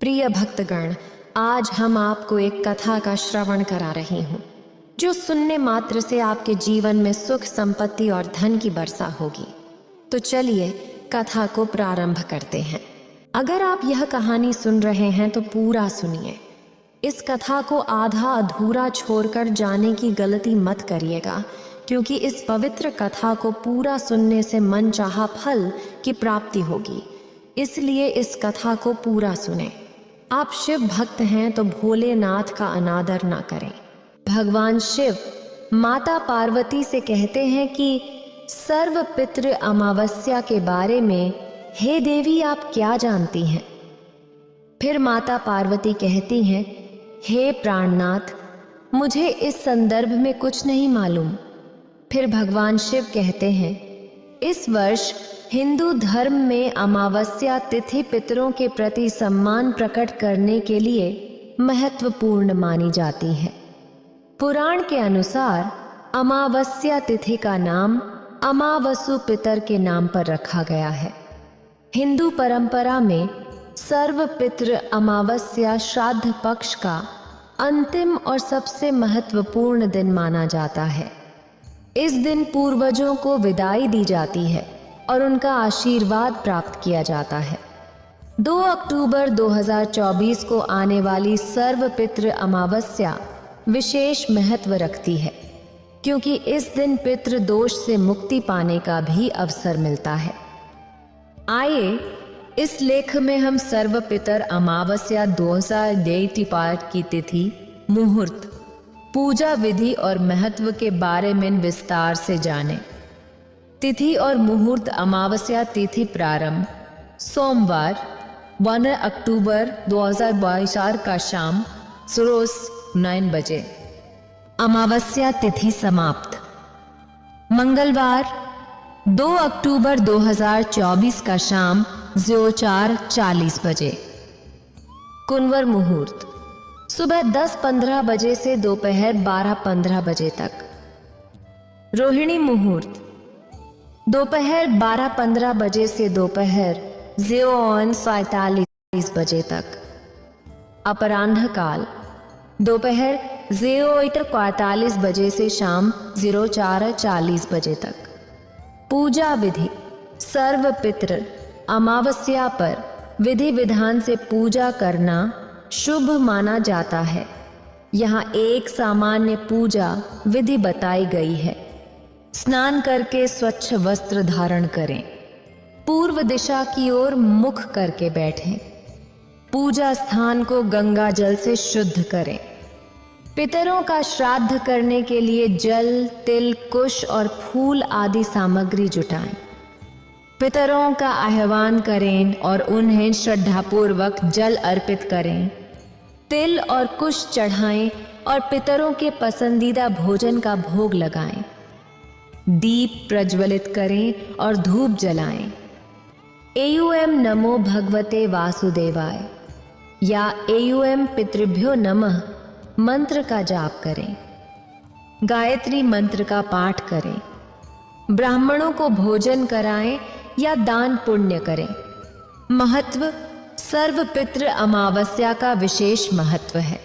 प्रिय भक्तगण, आज हम आपको एक कथा का श्रवण करा रही हूँ जो सुनने मात्र से आपके जीवन में सुख, संपत्ति और धन की वर्षा होगी। तो चलिए कथा को प्रारंभ करते हैं। अगर आप यह कहानी सुन रहे हैं तो पूरा सुनिए। इस कथा को आधा अधूरा छोड़कर जाने की गलती मत करिएगा, क्योंकि इस पवित्र कथा को पूरा सुनने से मनचाहा फल की प्राप्ति होगी। इसलिए इस कथा को पूरा सुने। आप शिव भक्त हैं तो भोलेनाथ का अनादर ना करें। भगवान शिव माता पार्वती से कहते हैं कि सर्व पितृ अमावस्या के बारे में हे देवी आप क्या जानती हैं। फिर माता पार्वती कहती हैं, हे प्राणनाथ, मुझे इस संदर्भ में कुछ नहीं मालूम। फिर भगवान शिव कहते हैं, इस वर्ष हिंदू धर्म में अमावस्या तिथि पितरों के प्रति सम्मान प्रकट करने के लिए महत्वपूर्ण मानी जाती है। पुराण के अनुसार अमावस्या तिथि का नाम अमावसु पितर के नाम पर रखा गया है। हिंदू परंपरा में सर्व पितृ अमावस्या श्राद्ध पक्ष का अंतिम और सबसे महत्वपूर्ण दिन माना जाता है। इस दिन पूर्वजों को विदाई दी जाती है और उनका आशीर्वाद प्राप्त किया जाता है। 2 अक्टूबर 2024 को आने वाली सर्व पितृ अमावस्या विशेष महत्व रखती है, क्योंकि इस दिन पितृ दोष से मुक्ति पाने का भी अवसर मिलता है। आइए इस लेख में हम सर्व पितर अमावस्या 2025 की तिथि, मुहूर्त, पूजा विधि और महत्व के बारे में विस्तार से जानें। तिथि और मुहूर्त। अमावस्या तिथि प्रारंभ सोमवार 1 अक्टूबर 2022 का शाम 9 बजे। अमावस्या तिथि समाप्त मंगलवार 2 अक्टूबर 2024 का शाम 4:40 बजे। कुंवर मुहूर्त सुबह 10:15 बजे से दोपहर 12:15 बजे तक। रोहिणी मुहूर्त दोपहर 12:15 बजे से दोपहर 0:47 बजे तक। अपराह्न काल दोपहर 0:45 बजे से शाम 04:40 बजे तक। पूजा विधि। सर्व पितृ अमावस्या पर विधि विधान से पूजा करना शुभ माना जाता है। यहाँ एक सामान्य पूजा विधि बताई गई है। स्नान करके स्वच्छ वस्त्र धारण करें। पूर्व दिशा की ओर मुख करके बैठें। पूजा स्थान को गंगा जल से शुद्ध करें। पितरों का श्राद्ध करने के लिए जल, तिल, कुश और फूल आदि सामग्री जुटाएं। पितरों का आह्वान करें और उन्हें श्रद्धापूर्वक जल अर्पित करें। तिल और कुश चढ़ाएं और पितरों के पसंदीदा भोजन का भोग लगाएं। दीप प्रज्वलित करें और धूप जलाएं। एयूएम नमो भगवते वासुदेवाय या एयूएम पितृभ्यो नमः मंत्र का जाप करें। गायत्री मंत्र का पाठ करें। ब्राह्मणों को भोजन कराएं या दान पुण्य करें। महत्व। सर्व पितृ अमावस्या का विशेष महत्व है।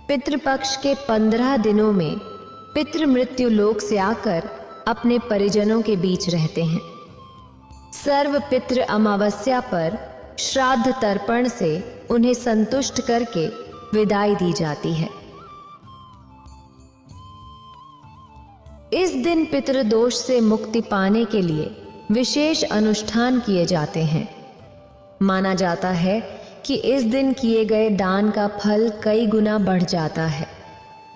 पितृपक्ष के 15 दिनों में पितृ मृत्यु लोक से आकर अपने परिजनों के बीच रहते हैं। सर्व पितृ अमावस्या पर श्राद्ध तर्पण से उन्हें संतुष्ट करके विदाई दी जाती है। इस दिन पितृदोष से मुक्ति पाने के लिए विशेष अनुष्ठान किए जाते हैं। माना जाता है कि इस दिन किए गए दान का फल कई गुना बढ़ जाता है।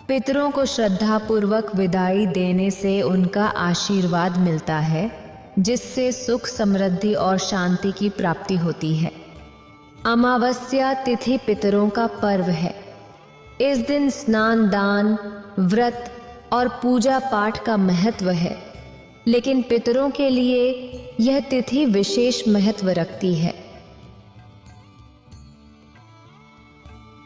पितरों को श्रद्धापूर्वक विदाई देने से उनका आशीर्वाद मिलता है, जिससे सुख, समृद्धि और शांति की प्राप्ति होती है। अमावस्या तिथि पितरों का पर्व है। इस दिन स्नान, दान, व्रत और पूजा पाठ का महत्व है, लेकिन पितरों के लिए यह तिथि विशेष महत्व रखती है।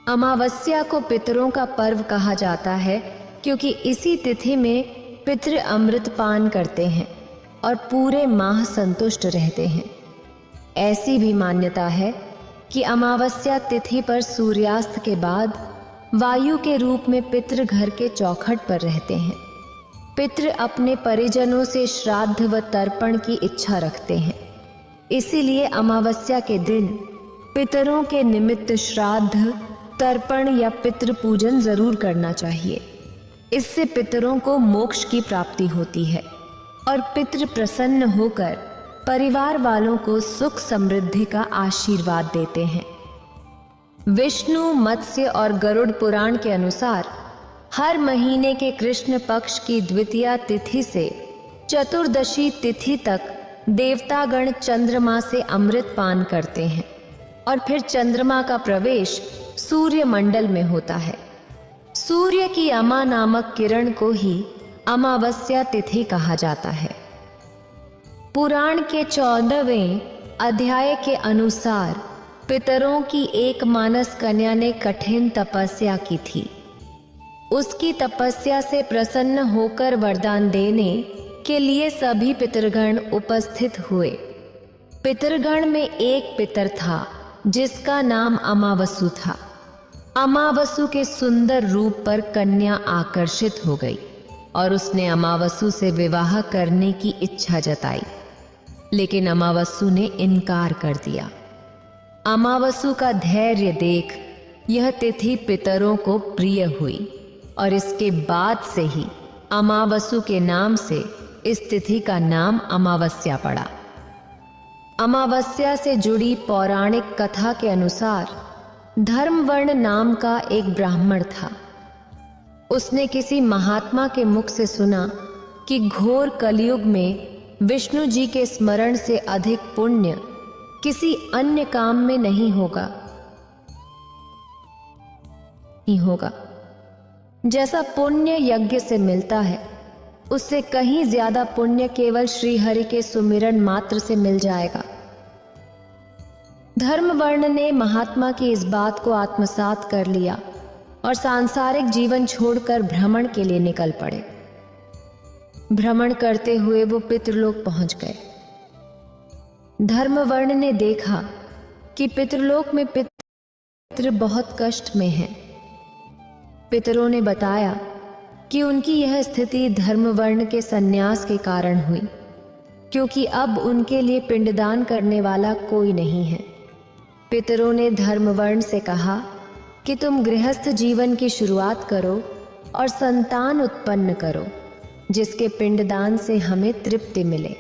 अमावस्या को पितरों का पर्व कहा जाता है, क्योंकि इसी तिथि में पितृ अमृत पान करते हैं और पूरे माह संतुष्ट रहते हैं। ऐसी भी मान्यता है कि अमावस्या तिथि पर सूर्यास्त के बाद वायु के रूप में पितृ घर के चौखट पर रहते हैं। पितृ अपने परिजनों से श्राद्ध व तर्पण की इच्छा रखते हैं, इसीलिए अमावस्या के दिन पितरों के निमित्त श्राद्ध, तर्पण या पितृ पूजन जरूर करना चाहिए। इससे पितरों को मोक्ष की प्राप्ति होती है और पितृ प्रसन्न होकर परिवार वालों को सुख समृद्धि का आशीर्वाद देते हैं। विष्णु, मत्स्य और गरुड़ पुराण के अनुसार हर महीने के कृष्ण पक्ष की द्वितीया तिथि से चतुर्दशी तिथि तक देवतागण चंद्रमा से अमृत पान करते हैं और फिर चंद्रमा का प्रवेश सूर्य मंडल में होता है। सूर्य की अमा नामक किरण को ही अमावस्या तिथि कहा जाता है। पुराण के 14वें अध्याय के अनुसार पितरों की एक मानस कन्या ने कठिन तपस्या की थी। उसकी तपस्या से प्रसन्न होकर वरदान देने के लिए सभी पितरगण उपस्थित हुए। पितरगण में एक पितर था जिसका नाम अमावसु था। अमावसु के सुंदर रूप पर कन्या आकर्षित हो गई और उसने अमावसु से विवाह करने की इच्छा जताई, लेकिन अमावसु ने इनकार कर दिया। अमावसु का धैर्य देख यह तिथि पितरों को प्रिय हुई और इसके बाद से ही अमावसु के नाम से इस तिथि का नाम अमावस्या पड़ा। अमावस्या से जुड़ी पौराणिक कथा के अनुसार धर्मवर्ण नाम का एक ब्राह्मण था। उसने किसी महात्मा के मुख से सुना कि घोर कलयुग में विष्णु जी के स्मरण से अधिक पुण्य किसी अन्य काम में नहीं होगा। जैसा पुण्य यज्ञ से मिलता है, उससे कहीं ज्यादा पुण्य केवल श्री हरि के सुमिरन मात्र से मिल जाएगा। धर्मवर्ण ने महात्मा की इस बात को आत्मसात कर लिया और सांसारिक जीवन छोड़कर भ्रमण के लिए निकल पड़े। भ्रमण करते हुए वो पितृलोक पहुंच गए। धर्मवर्ण ने देखा कि पितृलोक में पितृ बहुत कष्ट में हैं। पितरों ने बताया कि उनकी यह स्थिति धर्मवर्ण के संन्यास के कारण हुई, क्योंकि अब उनके लिए पिंडदान करने वाला कोई नहीं है। पितरों ने धर्मवर्ण से कहा कि तुम गृहस्थ जीवन की शुरुआत करो और संतान उत्पन्न करो, जिसके पिंडदान से हमें तृप्ति मिले।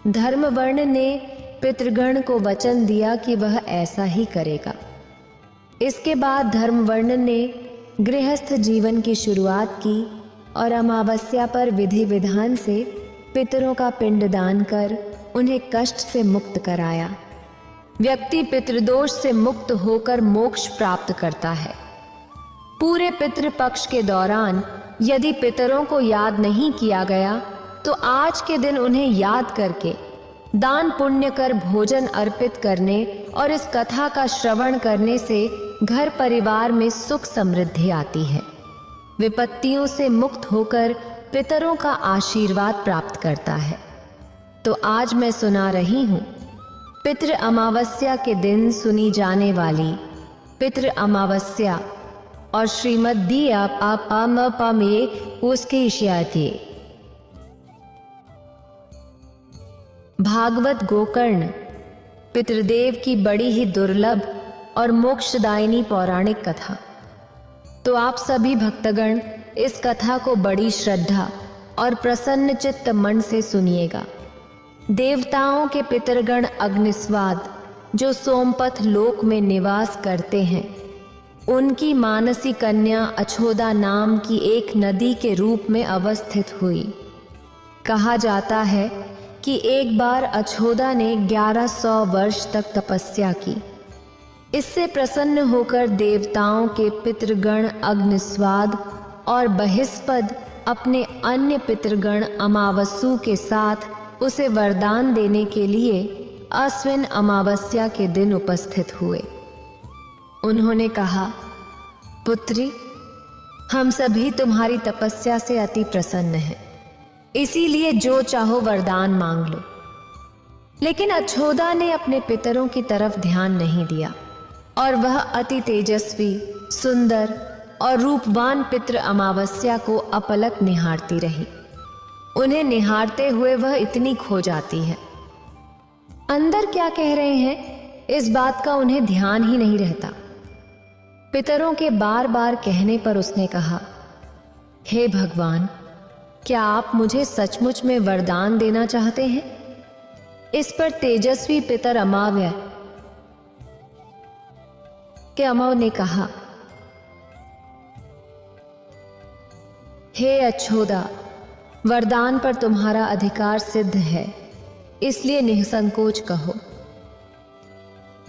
धर्मवर्ण ने पितृगण को वचन दिया कि वह ऐसा ही करेगा। इसके बाद धर्मवर्ण ने गृहस्थ जीवन की शुरुआत की और अमावस्या पर विधि विधान से पितरों का पिंडदान कर उन्हें कष्ट से मुक्त कराया। व्यक्ति पितृदोष से मुक्त होकर मोक्ष प्राप्त करता है। पूरे पितृपक्ष के दौरान यदि पितरों को याद नहीं किया गया तो आज के दिन उन्हें याद करके दान पुण्य कर भोजन अर्पित करने और इस कथा का श्रवण करने से घर परिवार में सुख समृद्धि आती है। विपत्तियों से मुक्त होकर पितरों का आशीर्वाद प्राप्त करता है। तो आज मैं सुना रही हूँ पितृ अमावस्या के दिन सुनी जाने वाली पितृ अमावस्या और श्रीमद्दी में उसके इशियाती। भागवत गोकर्ण पितृदेव की बड़ी ही दुर्लभ और मोक्षदायिनी पौराणिक कथा। तो आप सभी भक्तगण इस कथा को बड़ी श्रद्धा और प्रसन्न चित्त मन से सुनिएगा। देवताओं के पितरगण अग्निस्वाद जो सोमपथ लोक में निवास करते हैं, उनकी मानसी कन्या अछोदा नाम की एक नदी के रूप में अवस्थित हुई। कहा जाता है कि एक बार अछोदा ने 1100 वर्ष तक तपस्या की। इससे प्रसन्न होकर देवताओं के पितृगण अग्निस्वाद और बहिस्पद अपने अन्य पितृगण अमावस्यु के साथ उसे वरदान देने के लिए अश्विन अमावस्या के दिन उपस्थित हुए। उन्होंने कहा, पुत्री, हम सभी तुम्हारी तपस्या से अति प्रसन्न हैं, इसीलिए जो चाहो वरदान मांग लो। लेकिन अच्छोदा ने अपने पितरों की तरफ ध्यान नहीं दिया और वह अति तेजस्वी, सुंदर और रूपवान पितृ अमावस्या को अपलक निहारती रही। उन्हें निहारते हुए वह इतनी खो जाती है। अंदर क्या कह रहे हैं इस बात का उन्हें ध्यान ही नहीं रहता। पितरों के बार बार कहने पर उसने कहा, हे भगवान, क्या आप मुझे सचमुच में वरदान देना चाहते हैं? इस पर तेजस्वी पितर अमावय के अमाव ने कहा, हे अच्छोदा, वरदान पर तुम्हारा अधिकार सिद्ध है, इसलिए निसंकोच कहो।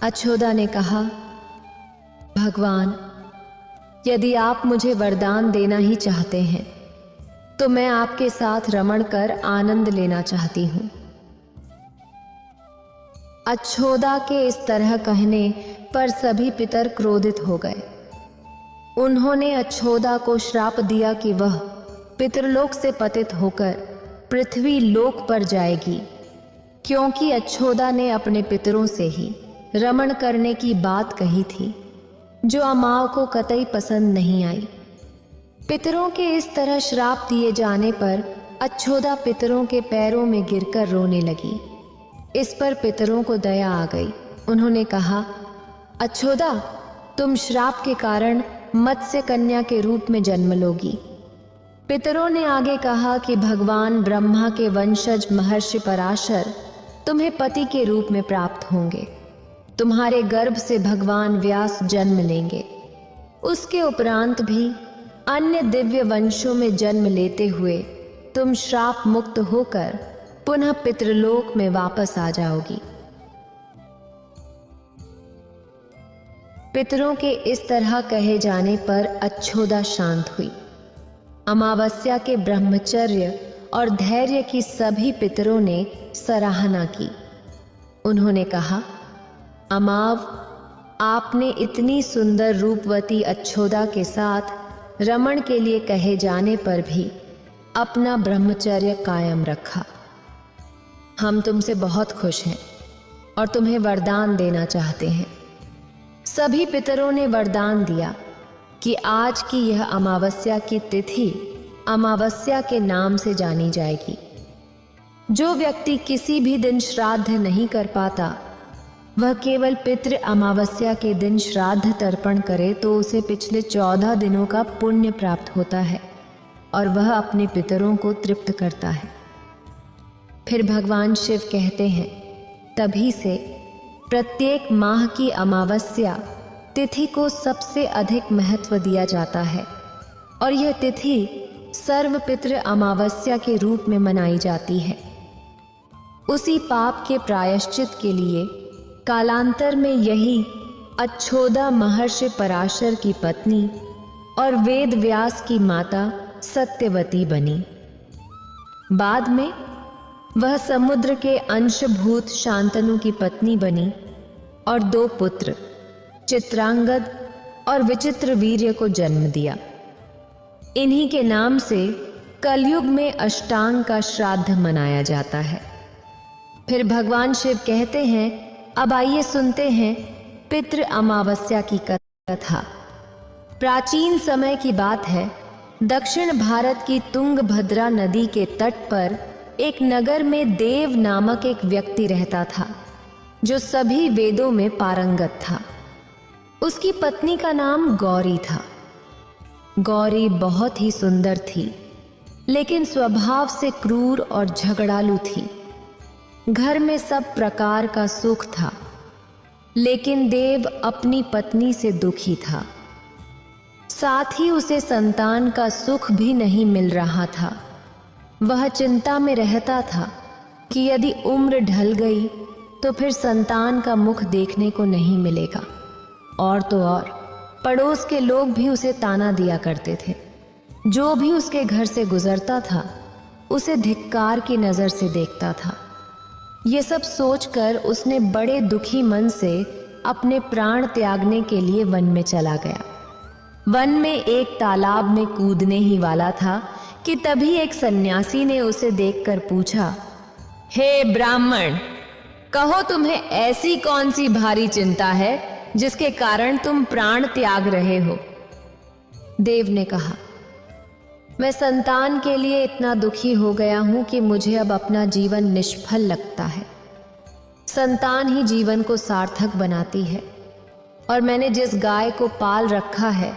अच्छोदा ने कहा, भगवान, यदि आप मुझे वरदान देना ही चाहते हैं तो मैं आपके साथ रमण कर आनंद लेना चाहती हूं। अच्छोदा के इस तरह कहने पर सभी पितर क्रोधित हो गए। उन्होंने अच्छोदा को श्राप दिया कि वह पितृलोक से पतित होकर पृथ्वी लोक पर जाएगी, क्योंकि अच्छोदा ने अपने पितरों से ही रमण करने की बात कही थी, जो अमाव को कतई पसंद नहीं आई। पितरों के इस तरह श्राप दिए जाने पर अच्छोदा पितरों के पैरों में गिरकर रोने लगी। इस पर पितरों को दया आ गई। उन्होंने कहा, अच्छोदा, तुम श्राप के कारण मत्स्य कन्या के रूप में जन्म लोगी। पितरों ने आगे कहा कि भगवान ब्रह्मा के वंशज महर्षि पराशर तुम्हें पति के रूप में प्राप्त होंगे। तुम्हारे गर्भ से भगवान व्यास जन्म लेंगे। उसके उपरांत भी अन्य दिव्य वंशों में जन्म लेते हुए तुम श्राप मुक्त होकर पुनः पितृलोक में वापस आ जाओगी। पितरों के इस तरह कहे जाने पर अच्छोदा शांत हुई। अमावस्या के ब्रह्मचर्य और धैर्य की सभी पितरों ने सराहना की। उन्होंने कहा, अमाव, आपने इतनी सुंदर रूपवती अच्छोदा के साथ रमण के लिए कहे जाने पर भी अपना ब्रह्मचर्य कायम रखा। हम तुमसे बहुत खुश हैं और तुम्हें वरदान देना चाहते हैं। सभी पितरों ने वरदान दिया कि आज की यह अमावस्या की तिथि अमावस्या के नाम से जानी जाएगी। जो व्यक्ति किसी भी दिन श्राद्ध नहीं कर पाता, वह केवल पितृ अमावस्या के दिन श्राद्ध तर्पण करे तो उसे पिछले 14 दिनों का पुण्य प्राप्त होता है और वह अपने पितरों को तृप्त करता है। फिर भगवान शिव कहते हैं, तभी से प्रत्येक माह की अमावस्या तिथि को सबसे अधिक महत्व दिया जाता है और यह तिथि सर्व पितृ अमावस्या के रूप में मनाई जाती है। उसी पाप के प्रायश्चित के लिए कालांतर में यही अच्छोदा महर्षि पराशर की पत्नी और वेद व्यास की माता सत्यवती बनी। बाद में वह समुद्र के अंशभूत शांतनु की पत्नी बनी और 2 पुत्र चित्रांगद और विचित्र वीर्य को जन्म दिया। इन्हीं के नाम से कलयुग में अष्टांग का श्राद्ध मनाया जाता है। फिर भगवान शिव कहते हैं, अब आइए सुनते हैं पितृ अमावस्या की कथा। प्राचीन समय की बात है। दक्षिण भारत की तुंगभद्रा नदी के तट पर एक नगर में देव नामक एक व्यक्ति रहता था, जो सभी वेदों में पारंगत था। उसकी पत्नी का नाम गौरी था। गौरी बहुत ही सुंदर थी, लेकिन स्वभाव से क्रूर और झगड़ालू थी। घर में सब प्रकार का सुख था, लेकिन देव अपनी पत्नी से दुखी था। साथ ही उसे संतान का सुख भी नहीं मिल रहा था। वह चिंता में रहता था कि यदि उम्र ढल गई तो फिर संतान का मुख देखने को नहीं मिलेगा। और तो और पड़ोस के लोग भी उसे ताना दिया करते थे। जो भी उसके घर से गुजरता था उसे धिक्कार की नज़र से देखता था। ये सब सोचकर उसने बड़े दुखी मन से अपने प्राण त्यागने के लिए वन में चला गया। वन में एक तालाब में कूदने ही वाला था कि तभी एक सन्यासी ने उसे देखकर पूछा, हे ब्राह्मण, कहो, तुम्हें ऐसी कौन सी भारी चिंता है जिसके कारण तुम प्राण त्याग रहे हो? देव ने कहा, मैं संतान के लिए इतना दुखी हो गया हूं कि मुझे अब अपना जीवन निष्फल लगता है। संतान ही जीवन को सार्थक बनाती है, और मैंने जिस गाय को पाल रखा है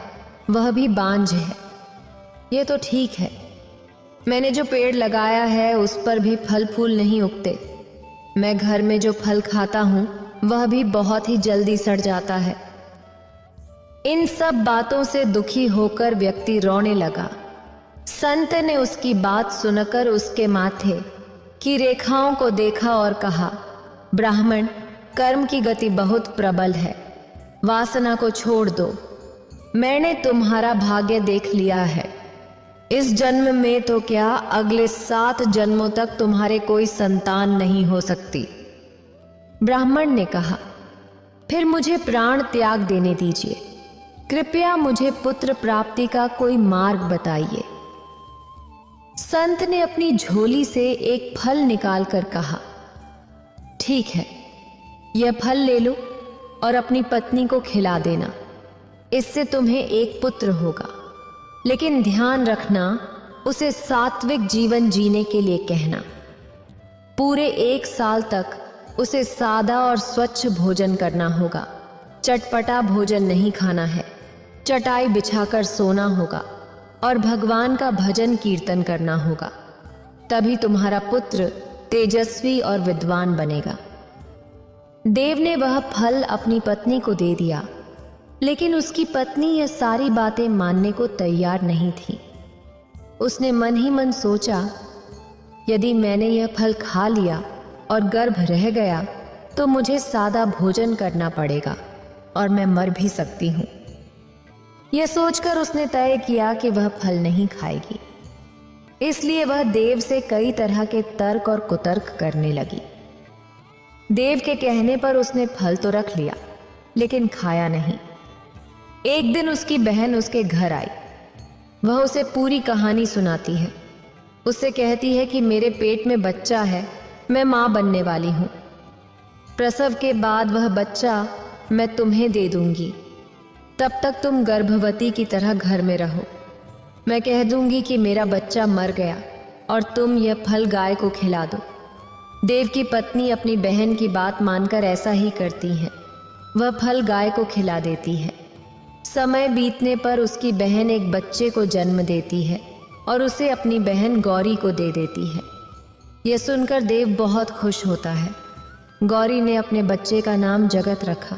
वह भी बांझ है। ये तो ठीक है, मैंने जो पेड़ लगाया है उस पर भी फल फूल नहीं उगते। मैं घर में जो फल खाता हूं वह भी बहुत ही जल्दी सड़ जाता है। इन सब बातों से दुखी होकर व्यक्ति रोने लगा। संत ने उसकी बात सुनकर उसके माथे की रेखाओं को देखा और कहा, ब्राह्मण, कर्म की गति बहुत प्रबल है, वासना को छोड़ दो। मैंने तुम्हारा भाग्य देख लिया है। इस जन्म में तो क्या, अगले 7 जन्मों तक तुम्हारे कोई संतान नहीं हो सकती। ब्राह्मण ने कहा, फिर मुझे प्राण त्याग देने दीजिए। कृपया मुझे पुत्र प्राप्ति का कोई मार्ग बताइए। संत ने अपनी झोली से एक फल निकालकर कहा, ठीक है, यह फल ले लो और अपनी पत्नी को खिला देना। इससे तुम्हें एक पुत्र होगा, लेकिन ध्यान रखना, उसे सात्विक जीवन जीने के लिए कहना। पूरे 1 साल तक उसे सादा और स्वच्छ भोजन करना होगा। चटपटा भोजन नहीं खाना है। चटाई बिछाकर सोना होगा और भगवान का भजन कीर्तन करना होगा। तभी तुम्हारा पुत्र तेजस्वी और विद्वान बनेगा। देव ने वह फल अपनी पत्नी को दे दिया, लेकिन उसकी पत्नी यह सारी बातें मानने को तैयार नहीं थी। उसने मन ही मन सोचा, यदि मैंने यह फल खा लिया और गर्भ रह गया तो मुझे सादा भोजन करना पड़ेगा और मैं मर भी सकती हूँ। यह सोचकर उसने तय किया कि वह फल नहीं खाएगी। इसलिए वह देव से कई तरह के तर्क और कुतर्क करने लगी। देव के कहने पर उसने फल तो रख लिया, लेकिन खाया नहीं। एक दिन उसकी बहन उसके घर आई। वह उसे पूरी कहानी सुनाती है। उससे कहती है कि मेरे पेट में बच्चा है, मैं माँ बनने वाली हूँ। प्रसव के बाद वह बच्चा मैं तुम्हें दे दूंगी। तब तक तुम गर्भवती की तरह घर में रहो। मैं कह दूंगी कि मेरा बच्चा मर गया और तुम यह फल गाय को खिला दो। देव की पत्नी अपनी बहन की बात मानकर ऐसा ही करती है। वह फल गाय को खिला देती है। समय बीतने पर उसकी बहन एक बच्चे को जन्म देती है और उसे अपनी बहन गौरी को दे देती है। यह सुनकर देव बहुत खुश होता है। गौरी ने अपने बच्चे का नाम जगत रखा।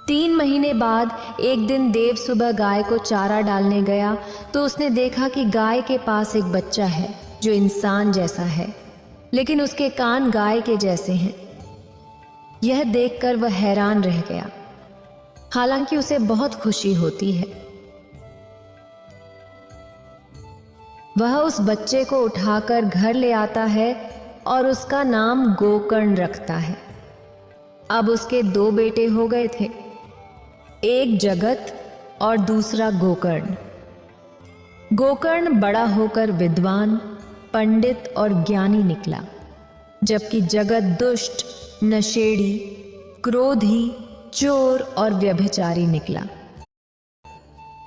3 महीने बाद एक दिन देव सुबह गाय को चारा डालने गया तो उसने देखा कि गाय के पास एक बच्चा है जो इंसान जैसा है, लेकिन उसके कान गाय के जैसे हैं। यह देखकर वह हैरान रह गया। हालांकि उसे बहुत खुशी होती है। वह उस बच्चे को उठाकर घर ले आता है और उसका नाम गोकर्ण रखता है। अब उसके 2 बेटे हो गए थे, एक जगत और दूसरा गोकर्ण। गोकर्ण बड़ा होकर विद्वान, पंडित और ज्ञानी निकला, जबकि जगत दुष्ट, नशेड़ी, क्रोधी, चोर और व्यभिचारी निकला।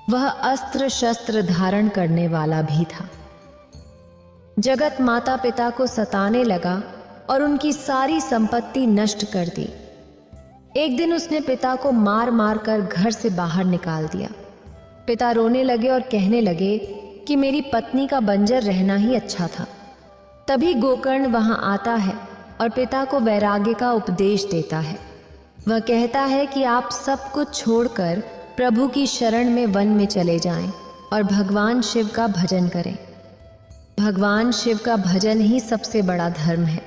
वह अस्त्र शस्त्र धारण करने वाला भी था। जगत माता पिता को सताने लगा और उनकी सारी संपत्ति नष्ट कर दी। एक दिन उसने पिता को मार मार कर घर से बाहर निकाल दिया। पिता रोने लगे और कहने लगे कि मेरी पत्नी का बंजर रहना ही अच्छा था। तभी गोकर्ण वहां आता है और पिता को वैराग्य का उपदेश देता है। वह कहता है कि आप सब कुछ छोड़कर प्रभु की शरण में वन में चले जाएं और भगवान शिव का भजन करें। भगवान शिव का भजन ही सबसे बड़ा धर्म है।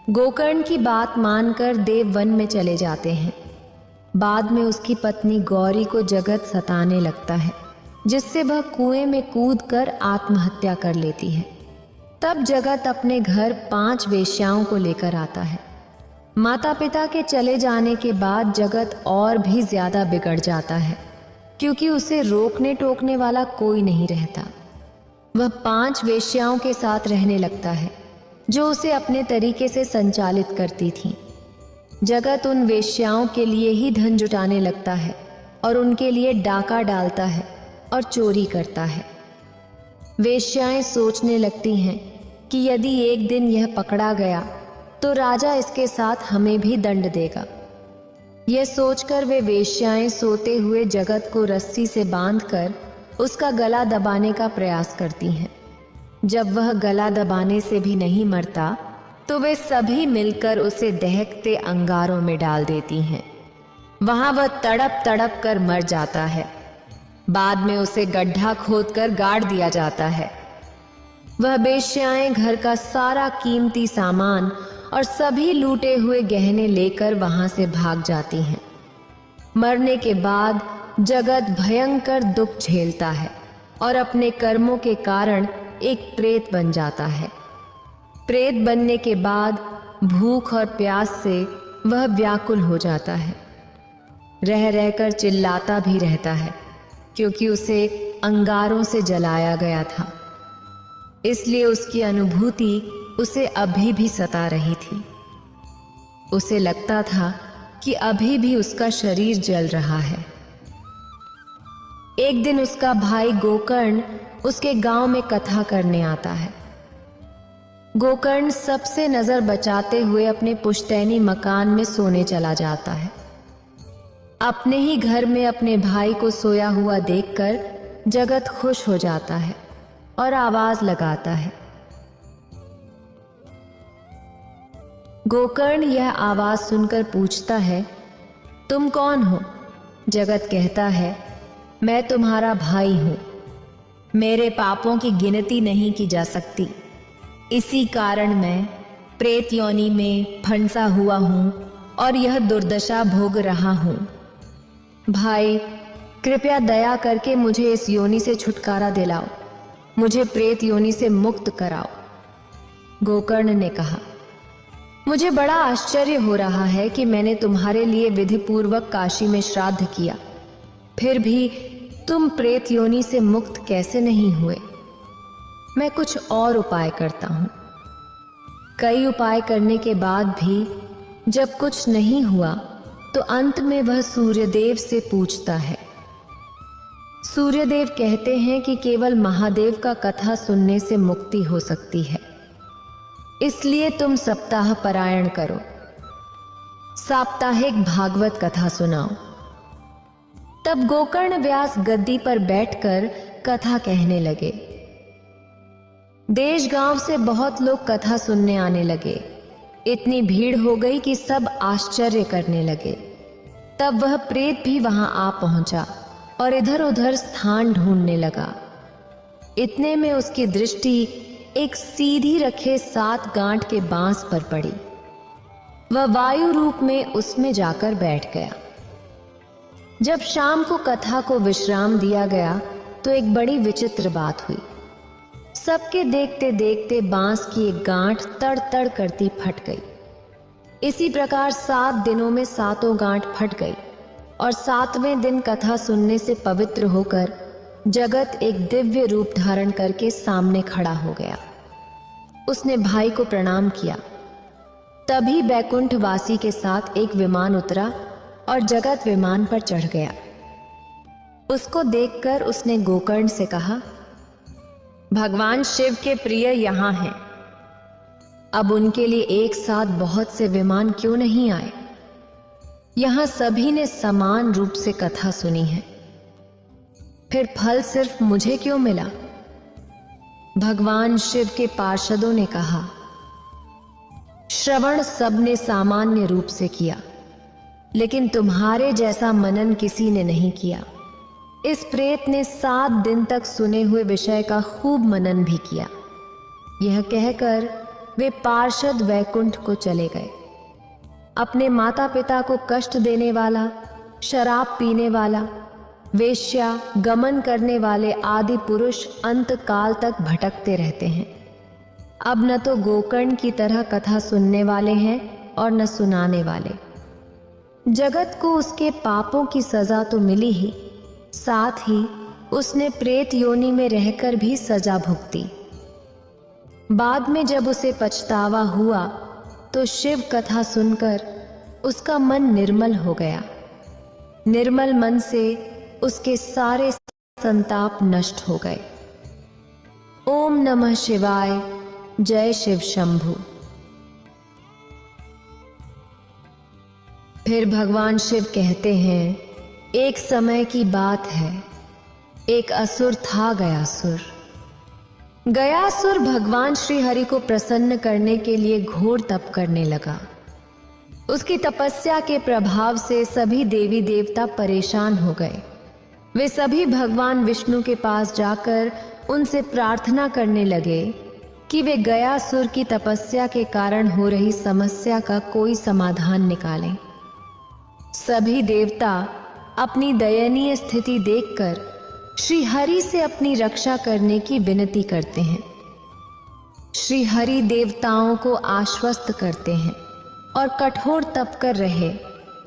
गोकर्ण की बात मानकर देव वन में चले जाते हैं। बाद में उसकी पत्नी गौरी को जगत सताने लगता है, जिससे वह कुएं में कूदकर आत्महत्या कर लेती है। तब जगत अपने घर 5 वेश्याओं को लेकर आता है। माता पिता के चले जाने के बाद जगत और भी ज्यादा बिगड़ जाता है, क्योंकि उसे रोकने टोकने वाला कोई नहीं रहता। वह 5 वेश्याओं के साथ रहने लगता है, जो उसे अपने तरीके से संचालित करती थीं। जगत उन वेश्याओं के लिए ही धन जुटाने लगता है और उनके लिए डाका डालता है और चोरी करता है। वेश्याएं सोचने लगती हैं कि यदि एक दिन यह पकड़ा गया तो राजा इसके साथ हमें भी दंड देगा। यह सोचकर वे वेश्याएं सोते हुए जगत को रस्सी से बांधकर उसका गला दबाने का प्रयास करती हैं। जब वह गला दबाने से भी नहीं मरता तो वे सभी मिलकर उसे दहकते अंगारों में डाल देती हैं। वहां वह तड़प तड़प कर मर जाता है। बाद में उसे गड्ढा खोदकर गाड़ दिया जाता है। वह वेश्याएं घर का सारा कीमती सामान और सभी लूटे हुए गहने लेकर वहां से भाग जाती हैं। मरने के बाद जगत भयंकर दुख झेलता है और अपने कर्मों के कारण एक प्रेत बन जाता है। प्रेत बनने के बाद भूख और प्यास से वह व्याकुल हो जाता है। रह रहकर चिल्लाता भी रहता है क्योंकि उसे अंगारों से जलाया गया था। इसलिए उसकी अनुभूति उसे अभी भी सता रही थी। उसे लगता था कि अभी भी उसका शरीर जल रहा है। एक दिन उसका भाई गोकर्ण उसके गांव में कथा करने आता है। गोकर्ण सबसे नजर बचाते हुए अपने पुश्तैनी मकान में सोने चला जाता है। अपने ही घर में अपने भाई को सोया हुआ देखकर जगत खुश हो जाता है और आवाज लगाता है। गोकर्ण यह आवाज सुनकर पूछता है, तुम कौन हो? जगत कहता है, मैं तुम्हारा भाई हूं। मेरे पापों की गिनती नहीं की जा सकती। इसी कारण मैं प्रेत योनि में फंसा हुआ हूं और यह दुर्दशा भोग रहा हूं। भाई, कृपया दया करके मुझे इस योनि से छुटकारा दिलाओ। मुझे प्रेत योनि से मुक्त कराओ। गोकर्ण ने कहा, मुझे बड़ा आश्चर्य हो रहा है कि मैंने तुम्हारे लिए विधिपूर्वक काशी में श्राद्ध किया, फिर भी तुम प्रेत योनि से मुक्त कैसे नहीं हुए? मैं कुछ और उपाय करता हूं। कई उपाय करने के बाद भी जब कुछ नहीं हुआ तो अंत में वह सूर्यदेव से पूछता है। सूर्यदेव कहते हैं कि केवल महादेव का कथा सुनने से मुक्ति हो सकती है, इसलिए तुम सप्ताह पारायण करो, साप्ताहिक भागवत कथा सुनाओ। तब गोकर्ण व्यास गद्दी पर बैठकर कथा कहने लगे। देश गांव से बहुत लोग कथा सुनने आने लगे। इतनी भीड़ हो गई कि सब आश्चर्य करने लगे। तब वह प्रेत भी वहां आ पहुंचा और इधर उधर स्थान ढूंढने लगा। इतने में उसकी दृष्टि एक सीधी रखे 7 गांठ के बांस पर पड़ी। वह वायु रूप में उसमें जाकर बैठ गया। जब शाम को कथा को विश्राम दिया गया तो एक बड़ी विचित्र बात हुई। सबके देखते देखते बांस की एक गांठ तड़ तड़ करती फट गई। इसी प्रकार 7 दिनों में 7 गांठ फट गई और 7वें दिन कथा सुनने से पवित्र होकर जगत एक दिव्य रूप धारण करके सामने खड़ा हो गया। उसने भाई को प्रणाम किया। तभी बैकुंठवासी के साथ एक विमान उतरा और जगत विमान पर चढ़ गया। उसको देखकर उसने गोकर्ण से कहा, भगवान शिव के प्रिय यहां हैं। अब उनके लिए एक साथ बहुत से विमान क्यों नहीं आए? यहां सभी ने समान रूप से कथा सुनी है, फिर फल सिर्फ मुझे क्यों मिला? भगवान शिव के पार्षदों ने कहा, श्रवण सबने सामान्य रूप से किया, लेकिन तुम्हारे जैसा मनन किसी ने नहीं किया। इस प्रेत ने 7 दिन तक सुने हुए विषय का खूब मनन भी किया। यह कहकर वे पार्षद वैकुंठ को चले गए। अपने माता पिता को कष्ट देने वाला, शराब पीने वाला, वेश्या, गमन करने वाले आदि पुरुष अंत काल तक भटकते रहते हैं। अब न तो गोकर्ण की तरह कथा सुनने वाले हैं और न सुनाने वाले। जगत को उसके पापों की सजा तो मिली ही, साथ ही उसने प्रेत योनि में रहकर भी सजा भुगती। बाद में जब उसे पछतावा हुआ तो शिव कथा सुनकर उसका मन निर्मल हो गया। निर्मल मन से उसके सारे संताप नष्ट हो गए। ओम नमः शिवाय। जय शिव शंभु। फिर भगवान शिव कहते हैं, एक समय की बात है, एक असुर था गयासुर। गयासुर भगवान श्री हरि को प्रसन्न करने के लिए घोर तप करने लगा। उसकी तपस्या के प्रभाव से सभी देवी देवता परेशान हो गए। वे सभी भगवान विष्णु के पास जाकर उनसे प्रार्थना करने लगे कि वे गयासुर की तपस्या के कारण हो रही समस्या का कोई समाधान निकालें। सभी देवता अपनी दयनीय स्थिति देखकर श्री हरि से अपनी रक्षा करने की विनती करते हैं। श्री हरि देवताओं को आश्वस्त करते हैं और कठोर तप कर रहे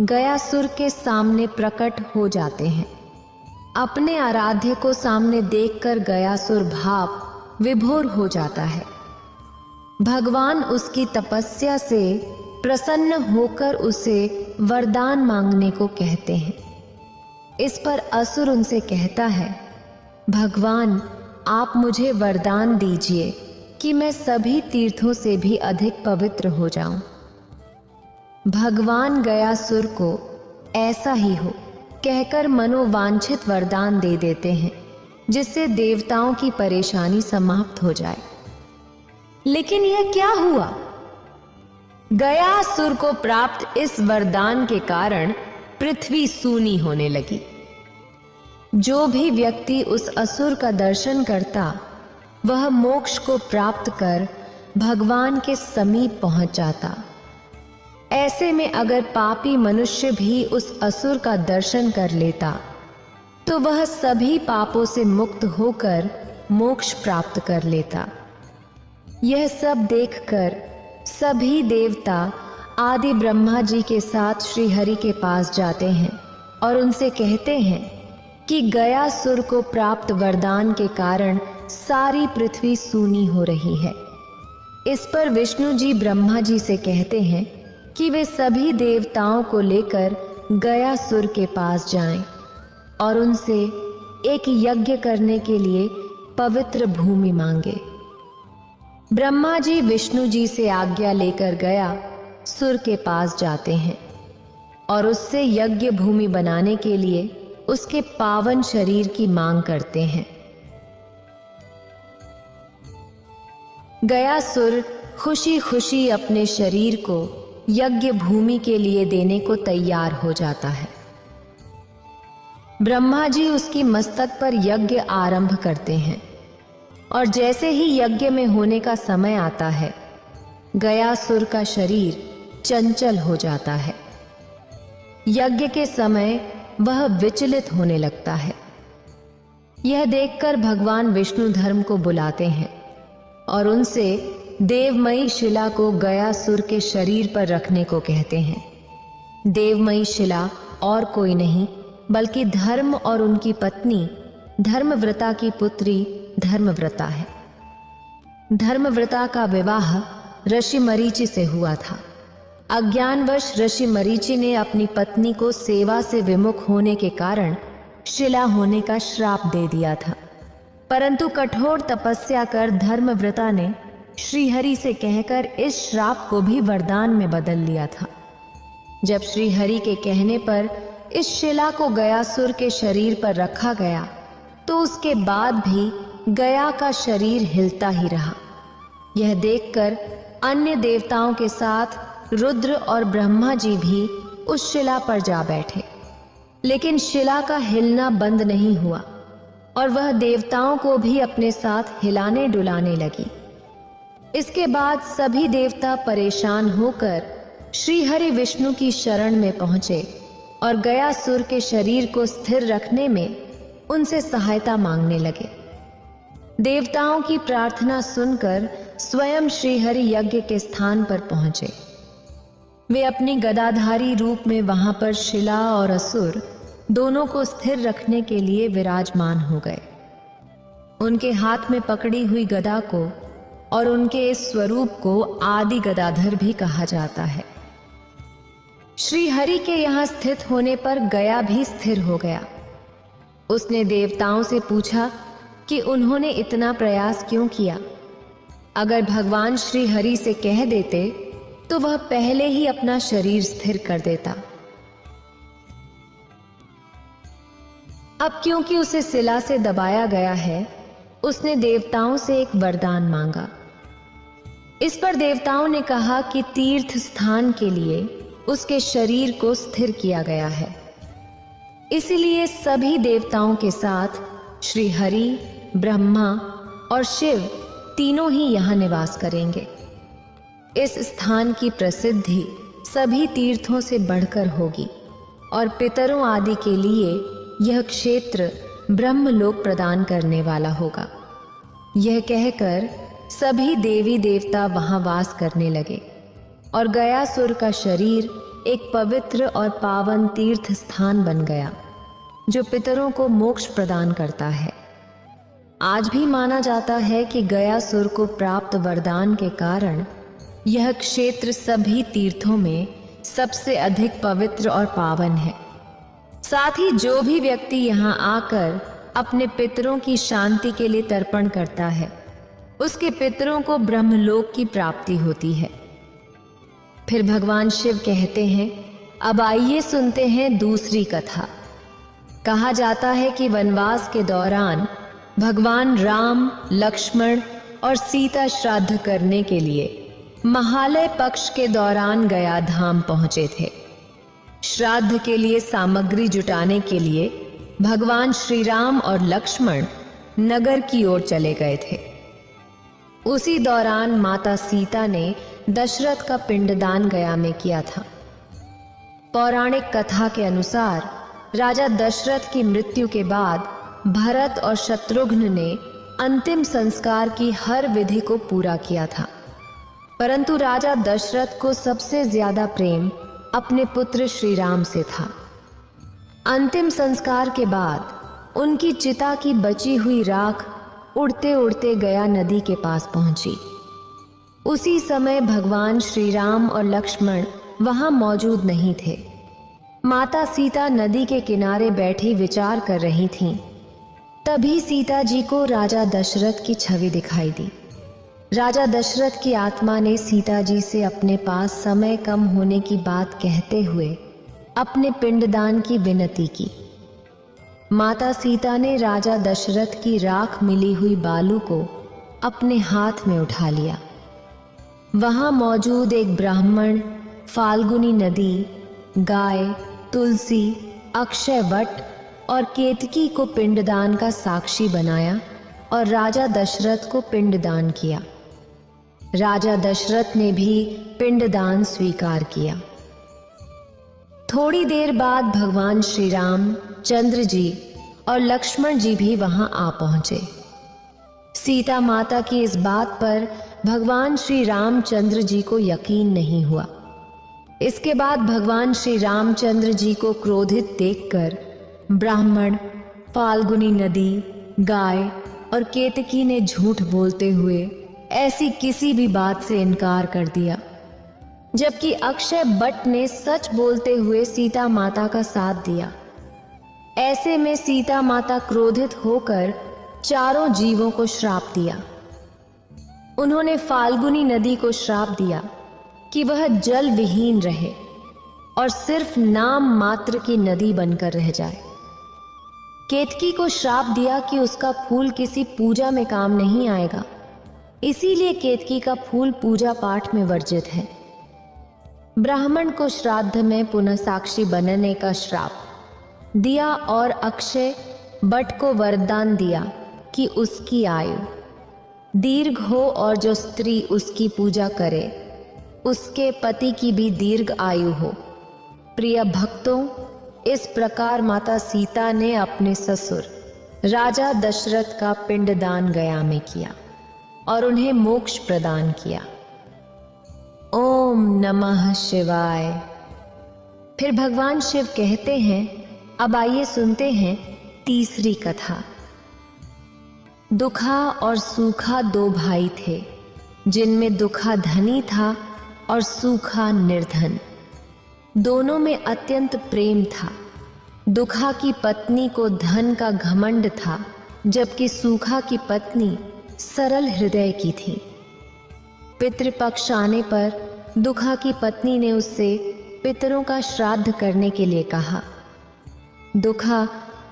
गयासुर के सामने प्रकट हो जाते हैं। अपने आराध्य को सामने देखकर गयासुर भाव विभोर हो जाता है। भगवान उसकी तपस्या से प्रसन्न होकर उसे वरदान मांगने को कहते हैं। इस पर असुर उनसे कहता है, भगवान आप मुझे वरदान दीजिए कि मैं सभी तीर्थों से भी अधिक पवित्र हो जाऊं। भगवान गयासुर को ऐसा ही हो कहकर मनोवांछित वरदान दे देते हैं, जिससे देवताओं की परेशानी समाप्त हो जाए। लेकिन यह क्या हुआ? गयासुर को प्राप्त इस वरदान के कारण पृथ्वी सूनी होने लगी। जो भी व्यक्ति उस असुर का दर्शन करता वह मोक्ष को प्राप्त कर भगवान के समीप पहुंच जाता। ऐसे में अगर पापी मनुष्य भी उस असुर का दर्शन कर लेता तो वह सभी पापों से मुक्त होकर मोक्ष प्राप्त कर लेता। यह सब देखकर सभी देवता आदि ब्रह्मा जी के साथ श्री हरि के पास जाते हैं और उनसे कहते हैं कि गयासुर को प्राप्त वरदान के कारण सारी पृथ्वी सूनी हो रही है। इस पर विष्णु जी ब्रह्मा जी से कहते हैं कि वे सभी देवताओं को लेकर गयासुर के पास जाएं और उनसे एक यज्ञ करने के लिए पवित्र भूमि मांगे। ब्रह्मा जी विष्णु जी से आज्ञा लेकर गया सुर के पास जाते हैं और उससे यज्ञ भूमि बनाने के लिए उसके पावन शरीर की मांग करते हैं। गयासुर खुशी खुशी अपने शरीर को यज्ञ भूमि के लिए देने को तैयार हो जाता है। ब्रह्मा जी उसकी मस्तक पर यज्ञ आरंभ करते हैं और जैसे ही यज्ञ में होने का समय आता है, गयासुर का शरीर चंचल हो जाता है। यज्ञ के समय वह विचलित होने लगता है। यह देखकर भगवान विष्णु धर्म को बुलाते हैं और उनसे देवमयी शिला को गयासुर के शरीर पर रखने को कहते हैं। देवमयी शिला और कोई नहीं बल्कि धर्म और उनकी पत्नी धर्मव्रता की पुत्री धर्मव्रता है। धर्मव्रता का विवाह ऋषि मरीचि से हुआ था। अज्ञानवश ऋषि मरीचि ने अपनी पत्नी को सेवा से विमुख होने के कारण शिला होने का श्राप दे दिया था, परंतु कठोर तपस्या कर धर्मव्रता ने श्रीहरि से कहकर इस श्राप को भी वरदान में बदल लिया था। जब श्रीहरि के कहने पर इस शिला को गयासुर के शरीर पर रखा गया तो उसके बाद भी गया का शरीर हिलता ही रहा। यह देखकर अन्य देवताओं के साथ रुद्र और ब्रह्मा जी भी उस शिला पर जा बैठे, लेकिन शिला का हिलना बंद नहीं हुआ और वह देवताओं को भी अपने साथ हिलाने डुलाने लगी। इसके बाद सभी देवता परेशान होकर श्रीहरि विष्णु की शरण में पहुंचे और गयासुर के शरीर को स्थिर रखने में उनसे सहायता मांगने लगे। देवताओं की प्रार्थना सुनकर स्वयं श्रीहरि यज्ञ के स्थान पर पहुंचे। वे अपनी गदाधारी रूप में वहां पर शिला और असुर दोनों को स्थिर रखने के लिए विराजमान हो गए। उनके हाथ में पकड़ी हुई गदा को और उनके इस स्वरूप को आदि गदाधर भी कहा जाता है। श्री हरि के यहाँ स्थित होने पर गया भी स्थिर हो गया। उसने देवताओं से पूछा कि उन्होंने इतना प्रयास क्यों किया। अगर भगवान श्री हरि से कह देते तो वह पहले ही अपना शरीर स्थिर कर देता। अब क्योंकि उसे शिला से दबाया गया है, उसने देवताओं से एक वरदान मांगा। इस पर देवताओं ने कहा कि तीर्थ स्थान के लिए उसके शरीर को स्थिर किया गया है। इसलिए सभी देवताओं के साथ श्री हरि, ब्रह्मा और शिव तीनों ही यहाँ निवास करेंगे। इस स्थान की प्रसिद्धि सभी तीर्थों से बढ़कर होगी और पितरों आदि के लिए यह क्षेत्र ब्रह्मलोक प्रदान करने वाला होगा। यह कहकर सभी देवी देवता वहां वास करने लगे और गयासुर का शरीर एक पवित्र और पावन तीर्थ स्थान बन गया, जो पितरों को मोक्ष प्रदान करता है। आज भी माना जाता है कि गयासुर को प्राप्त वरदान के कारण यह क्षेत्र सभी तीर्थों में सबसे अधिक पवित्र और पावन है। साथ ही जो भी व्यक्ति यहाँ आकर अपने पितरों की शांति के लिए तर्पण करता है, उसके पितरों को ब्रह्मलोक की प्राप्ति होती है। फिर भगवान शिव कहते हैं, अब आइए सुनते हैं दूसरी कथा। कहा जाता है कि वनवास के दौरान भगवान राम, लक्ष्मण और सीता श्राद्ध करने के लिए महालय पक्ष के दौरान गया धाम पहुंचे थे। श्राद्ध के लिए सामग्री जुटाने के लिए भगवान श्री राम और लक्ष्मण नगर की ओर चले गए थे। उसी दौरान माता सीता ने दशरथ का पिंडदान गया में किया था। पौराणिक कथा के अनुसार राजा दशरथ की मृत्यु के बाद भरत और शत्रुघ्न ने अंतिम संस्कार की हर विधि को पूरा किया था, परंतु राजा दशरथ को सबसे ज्यादा प्रेम अपने पुत्र श्री राम से था। अंतिम संस्कार के बाद उनकी चिता की बची हुई राख उड़ते उड़ते गया नदी के पास पहुंची। उसी समय भगवान श्री राम और लक्ष्मण वहां मौजूद नहीं थे। माता सीता नदी के किनारे बैठी विचार कर रही थीं। तभी सीता जी को राजा दशरथ की छवि दिखाई दी। राजा दशरथ की आत्मा ने सीता जी से अपने पास समय कम होने की बात कहते हुए अपने पिंडदान की विनती की। माता सीता ने राजा दशरथ की राख मिली हुई बालू को अपने हाथ में उठा लिया। वहां मौजूद एक ब्राह्मण, फाल्गुनी नदी, गाय, तुलसी, अक्षय वट और केतकी को पिंडदान का साक्षी बनाया और राजा दशरथ को पिंडदान किया। राजा दशरथ ने भी पिंडदान स्वीकार किया। थोड़ी देर बाद भगवान श्री राम, चंद्र जी और लक्ष्मण जी भी वहां आ पहुंचे। सीता माता की इस बात पर भगवान श्री रामचंद्र जी को यकीन नहीं हुआ। इसके बाद भगवान श्री रामचंद्र जी को क्रोधित देखकर ब्राह्मण, फाल्गुनी नदी, गाय और केतकी ने झूठ बोलते हुए ऐसी किसी भी बात से इनकार कर दिया, जबकि अक्षय बट ने सच बोलते हुए सीता माता का साथ दिया। ऐसे में सीता माता क्रोधित होकर चारों जीवों को श्राप दिया। उन्होंने फाल्गुनी नदी को श्राप दिया कि वह जल विहीन रहे और सिर्फ नाम मात्र की नदी बनकर रह जाए। केतकी को श्राप दिया कि उसका फूल किसी पूजा में काम नहीं आएगा, इसीलिए केतकी का फूल पूजा पाठ में वर्जित है। ब्राह्मण को श्राद्ध में पुनः साक्षी बनने का श्राप दिया और अक्षय बट को वरदान दिया कि उसकी आयु दीर्घ हो और जो स्त्री उसकी पूजा करे उसके पति की भी दीर्घ आयु हो। प्रिय भक्तों, इस प्रकार माता सीता ने अपने ससुर राजा दशरथ का पिंडदान गया में किया और उन्हें मोक्ष प्रदान किया। ओम नमः शिवाय। फिर भगवान शिव कहते हैं, अब आइए सुनते हैं तीसरी कथा। दुखा और सूखा दो भाई थे, जिनमें दुखा धनी था और सूखा निर्धन। दोनों में अत्यंत प्रेम था। दुखा की पत्नी को धन का घमंड था, जबकि सूखा की पत्नी सरल हृदय की थी। पितृपक्ष आने पर दुखा की पत्नी ने उससे पितरों का श्राद्ध करने के लिए कहा। दुखा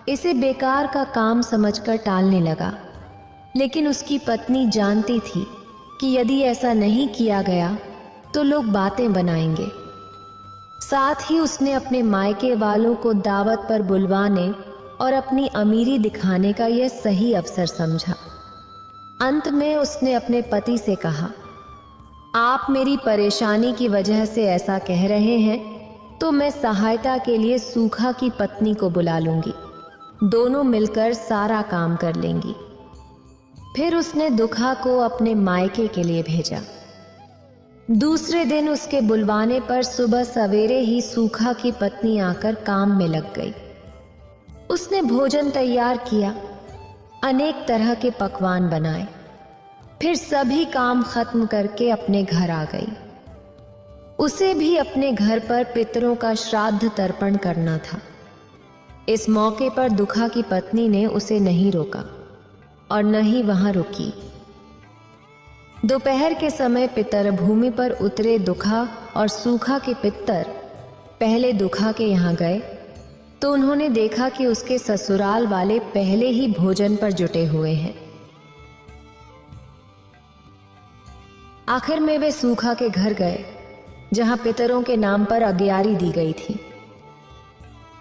इसे बेकार का काम समझकर टालने लगा, लेकिन उसकी पत्नी जानती थी कि यदि ऐसा नहीं किया गया तो लोग बातें बनाएंगे। साथ ही उसने अपने मायके वालों को दावत पर बुलवाने और अपनी अमीरी दिखाने का यह सही अवसर समझा। अंत में उसने अपने पति से कहा, आप मेरी परेशानी की वजह से ऐसा कह रहे हैं तो मैं सहायता के लिए सूखा की पत्नी को बुला लूंगी। दोनों मिलकर सारा काम कर लेंगी। फिर उसने दुखा को अपने मायके के लिए भेजा। दूसरे दिन उसके बुलवाने पर सुबह सवेरे ही सूखा की पत्नी आकर काम में लग गई। उसने भोजन तैयार किया, अनेक तरह के पकवान बनाए, फिर सभी काम खत्म करके अपने घर आ गई। उसे भी अपने घर पर पितरों का श्राद्ध तर्पण करना था। इस मौके पर दुखा की पत्नी ने उसे नहीं रोका और न ही वहां रुकी। दोपहर के समय पितर भूमि पर उतरे। दुखा और सूखा के पितर पहले दुखा के यहाँ गए तो उन्होंने देखा कि उसके ससुराल वाले पहले ही भोजन पर जुटे हुए हैं। आखिर में वे सूखा के घर गए, जहां पितरों के नाम पर अग्यारी दी गई थी।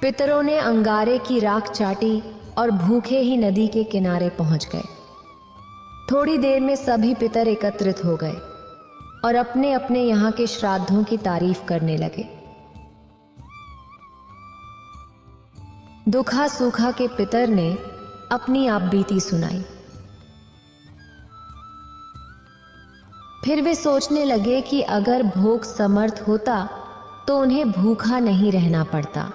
पितरों ने अंगारे की राख चाटी और भूखे ही नदी के किनारे पहुंच गए। थोड़ी देर में सभी पितर एकत्रित हो गए और अपने अपने यहाँ के श्राद्धों की तारीफ करने लगे। दुखा सूखा के पितर ने अपनी आपबीती सुनाई। फिर वे सोचने लगे कि अगर भोग समर्थ होता तो उन्हें भूखा नहीं रहना पड़ता,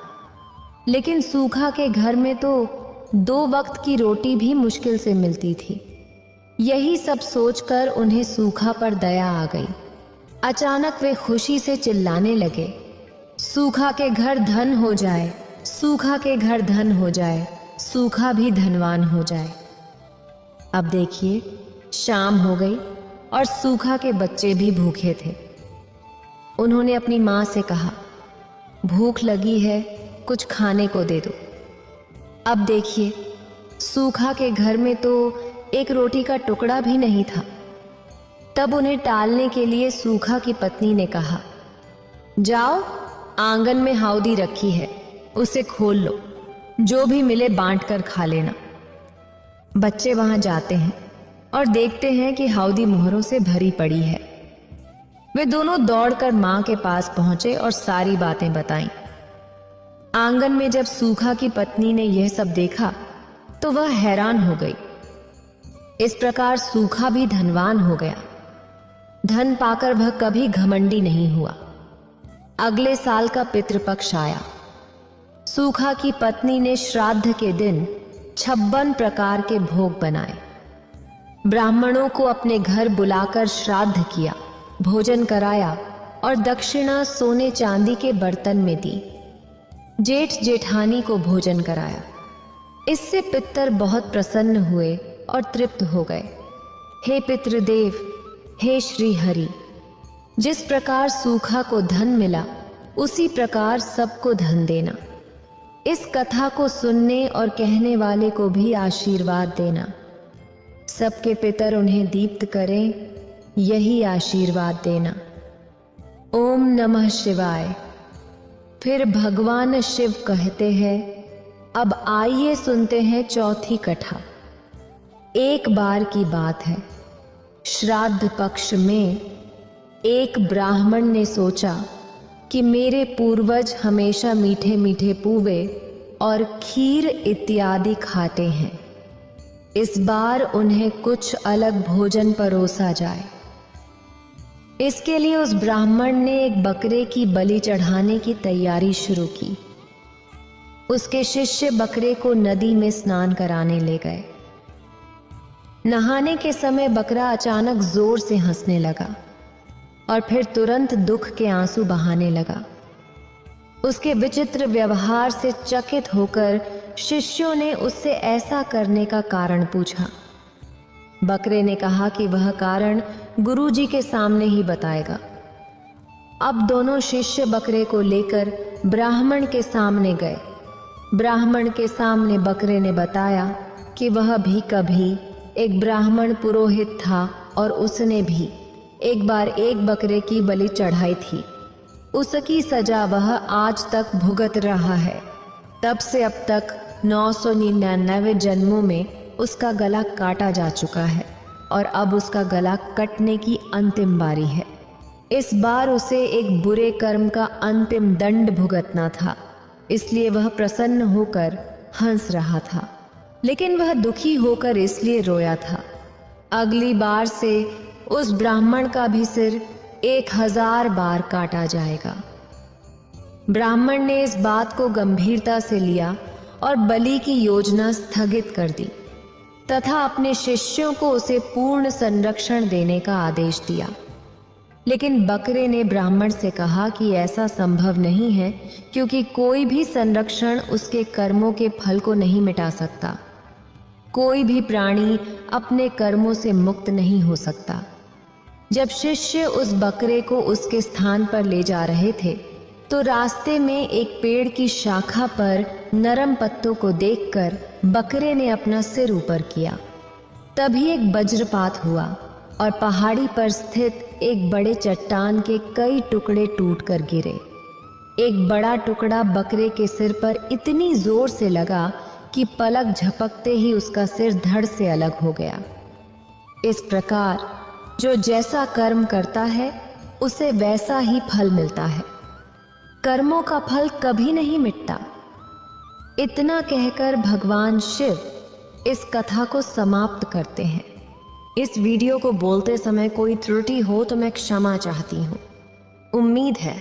लेकिन सूखा के घर में तो 2 वक्त की रोटी भी मुश्किल से मिलती थी। यही सब सोचकर उन्हें सूखा पर दया आ गई। अचानक वे खुशी से चिल्लाने लगे, सूखा के घर धन हो जाए, सूखा के घर धन हो जाए, सूखा भी धनवान हो जाए। अब देखिए, शाम हो गई और सूखा के बच्चे भी भूखे थे। उन्होंने अपनी माँ से कहा, भूख लगी है, कुछ खाने को दे दो। अब देखिए, सूखा के घर में तो एक रोटी का टुकड़ा भी नहीं था। तब उन्हें टालने के लिए सूखा की पत्नी ने कहा, जाओ, आंगन में हाउदी रखी है, उसे खोल लो, जो भी मिले बांट कर खा लेना। बच्चे वहां जाते हैं और देखते हैं कि हाउदी मोहरों से भरी पड़ी है। वे दोनों दौड़कर मां के पास पहुंचे और सारी बातें बताईं। आंगन में जब सूखा की पत्नी ने यह सब देखा तो वह हैरान हो गई। इस प्रकार सूखा भी धनवान हो गया। धन पाकर वह कभी घमंडी नहीं हुआ। अगले साल का पितृपक्ष आया। सूखा की पत्नी ने श्राद्ध के दिन 56 प्रकार के भोग बनाए। ब्राह्मणों को अपने घर बुलाकर श्राद्ध किया, भोजन कराया और दक्षिणा सोने चांदी के बर्तन में दी। जेठ जेठानी को भोजन कराया। इससे पितर बहुत प्रसन्न हुए और तृप्त हो गए। हे पितृदेव, हे श्री हरि, जिस प्रकार सूखा को धन मिला उसी प्रकार सबको धन देना। इस कथा को सुनने और कहने वाले को भी आशीर्वाद देना। सबके पितर उन्हें दीप्त करें, यही आशीर्वाद देना। ओम नमः शिवाय। फिर भगवान शिव कहते हैं, अब आइए सुनते हैं चौथी कथा। एक बार की बात है, श्राद्ध पक्ष में एक ब्राह्मण ने सोचा कि मेरे पूर्वज हमेशा मीठे मीठे पूवे और खीर इत्यादि खाते हैं, इस बार उन्हें कुछ अलग भोजन परोसा जाए। इसके लिए उस ब्राह्मण ने एक बकरे की बलि चढ़ाने की तैयारी शुरू की। उसके शिष्य बकरे को नदी में स्नान कराने ले गए। नहाने के समय बकरा अचानक जोर से हंसने लगा और फिर तुरंत दुख के आंसू बहाने लगा। उसके विचित्र व्यवहार से चकित होकर शिष्यों ने उससे ऐसा करने का कारण पूछा। बकरे ने कहा कि वह कारण गुरुजी के सामने ही बताएगा। अब दोनों शिष्य बकरे को लेकर ब्राह्मण के सामने गए। ब्राह्मण के सामने बकरे ने बताया कि वह भी कभी एक ब्राह्मण पुरोहित था और उसने भी एक बार एक बकरे की बलि चढ़ाई थी। उसकी सजा वह आज तक भुगत रहा है। तब से अब तक 999 जन्मों में उसका गला काटा जा चुका है और अब उसका गला कटने की अंतिम बारी है। इस बार उसे एक बुरे कर्म का अंतिम दंड भुगतना था, इसलिए वह प्रसन्न होकर हंस रहा था, लेकिन वह दुखी होकर इसलिए रोया था। अगली बार से उस ब्राह्मण का भी सिर 1000 बार काटा जाएगा। ब्राह्मण ने इस बात को गंभीरता से लिया और बलि की योजना स्थगित कर दी तथा अपने शिष्यों को उसे पूर्ण संरक्षण देने का आदेश दिया। लेकिन बकरे ने ब्राह्मण से कहा कि ऐसा संभव नहीं है, क्योंकि कोई भी संरक्षण उसके कर्मों के फल को नहीं मिटा सकता। कोई भी प्राणी अपने कर्मों से मुक्त नहीं हो सकता। जब शिष्य उस बकरे को उसके स्थान पर ले जा रहे थे तो रास्ते में एक पेड़ की शाखा पर नरम पत्तों को देखकर बकरे ने अपना सिर ऊपर किया। तभी एक वज्रपात हुआ और पहाड़ी पर स्थित एक बड़े चट्टान के कई टुकड़े टूटकर गिरे। एक बड़ा टुकड़ा बकरे के सिर पर इतनी जोर से लगा कि पलक झपकते ही उसका सिर धड़ से अलग हो गया। इस प्रकार जो जैसा कर्म करता है उसे वैसा ही फल मिलता है। कर्मों का फल कभी नहीं मिटता। इतना कहकर भगवान शिव इस कथा को समाप्त करते हैं। इस वीडियो को बोलते समय कोई त्रुटि हो तो मैं क्षमा चाहती हूँ। उम्मीद है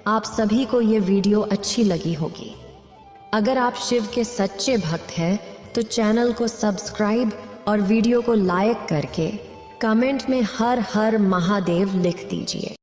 आप सभी को ये वीडियो अच्छी लगी होगी। अगर आप शिव के सच्चे भक्त हैं तो चैनल को सब्सक्राइब और वीडियो को लाइक करके कमेंट में हर हर महादेव लिख दीजिए।